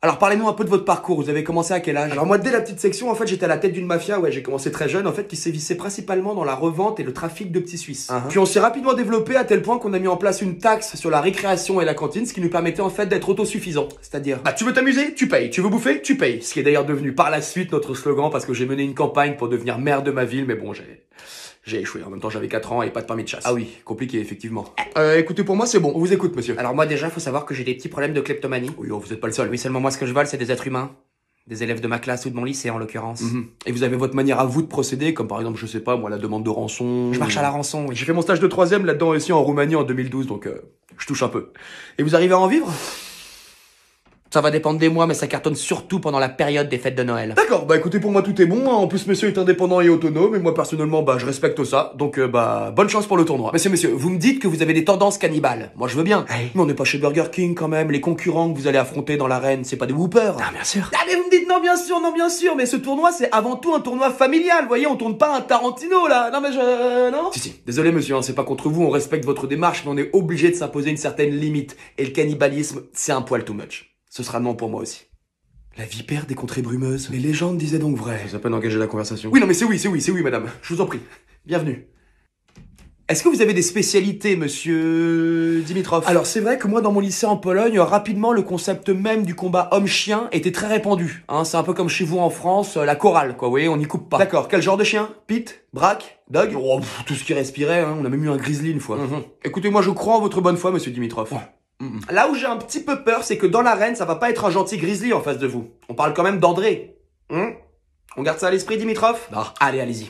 Alors parlez-nous un peu de votre parcours, vous avez commencé à quel âge? Alors moi, dès la petite section, en fait, j'étais à la tête d'une mafia, ouais, j'ai commencé très jeune, en fait, qui sévissait principalement dans la revente et le trafic de petits Suisses. Puis on s'est rapidement développé à tel point qu'on a mis en place une taxe sur la récréation et la cantine, ce qui nous permettait en fait d'être autosuffisant. C'est-à-dire, Bah tu veux t'amuser, tu payes. Tu veux bouffer, tu payes. Ce qui est d'ailleurs devenu par la suite notre slogan parce que j'ai mené une campagne pour devenir maire de ma ville, mais bon, j'ai échoué. En même temps, j'avais 4 ans et pas de permis de chasse. ah oui, compliqué, effectivement. Écoutez, pour moi, c'est bon. On vous écoute, monsieur. Alors moi déjà, faut savoir que j'ai des petits problèmes de kleptomanie. Oui, oh, vous êtes pas le seul. Oui, seulement moi, ce que je vole, c'est des êtres humains. Des élèves de ma classe ou de mon lycée, en l'occurrence. Et vous avez votre manière à vous de procéder, comme par exemple, je sais pas, moi, la demande de rançon. Je marche à la rançon, oui. J'ai fait mon stage de 3ème là-dedans aussi en Roumanie en 2012, donc je touche un peu. Et vous arrivez à en vivre? Ça va dépendre des mois, mais ça cartonne surtout pendant la période des fêtes de Noël. D'accord, bah écoutez, pour moi tout est bon, hein. En plus monsieur est indépendant et autonome, et moi personnellement, bah je respecte ça, donc bah bonne chance pour le tournoi. Monsieur, vous me dites que vous avez des tendances cannibales, moi je veux bien, mais on n'est pas chez Burger King quand même, les concurrents que vous allez affronter dans l'arène, c'est pas des whoopers. Ah, bien sûr. Ah mais vous me dites non bien sûr, mais ce tournoi c'est avant tout un tournoi familial, vous voyez, on tourne pas un Tarantino là, non mais non. Si, désolé monsieur, hein, c'est pas contre vous, on respecte votre démarche, mais on est obligé de s'imposer une certaine limite, et le cannibalisme, c'est un poil too much. Ce sera non pour moi aussi. La vipère des contrées brumeuses. Les légendes disaient donc vrai. Ça peine d'engager la conversation. Oui, non, mais c'est oui, madame. Je vous en prie. Bienvenue. Est-ce que vous avez des spécialités, monsieur Dimitrov? Alors, c'est vrai que moi, dans mon lycée en Pologne, rapidement, le concept même du combat homme-chien était très répandu. Hein, c'est un peu comme chez vous en France, la chorale, quoi, vous voyez, on n'y coupe pas. D'accord, quel genre de chien? Pit? Braque? Dog? Oh, tout ce qui respirait, hein, on a même eu un grizzly une fois. Écoutez, moi je crois en votre bonne foi, monsieur Dimitrov. Là où j'ai un petit peu peur, c'est que dans l'arène, ça va pas être un gentil grizzly en face de vous. On parle quand même d'André. On garde ça à l'esprit, Dimitrov? Allez, allez-y.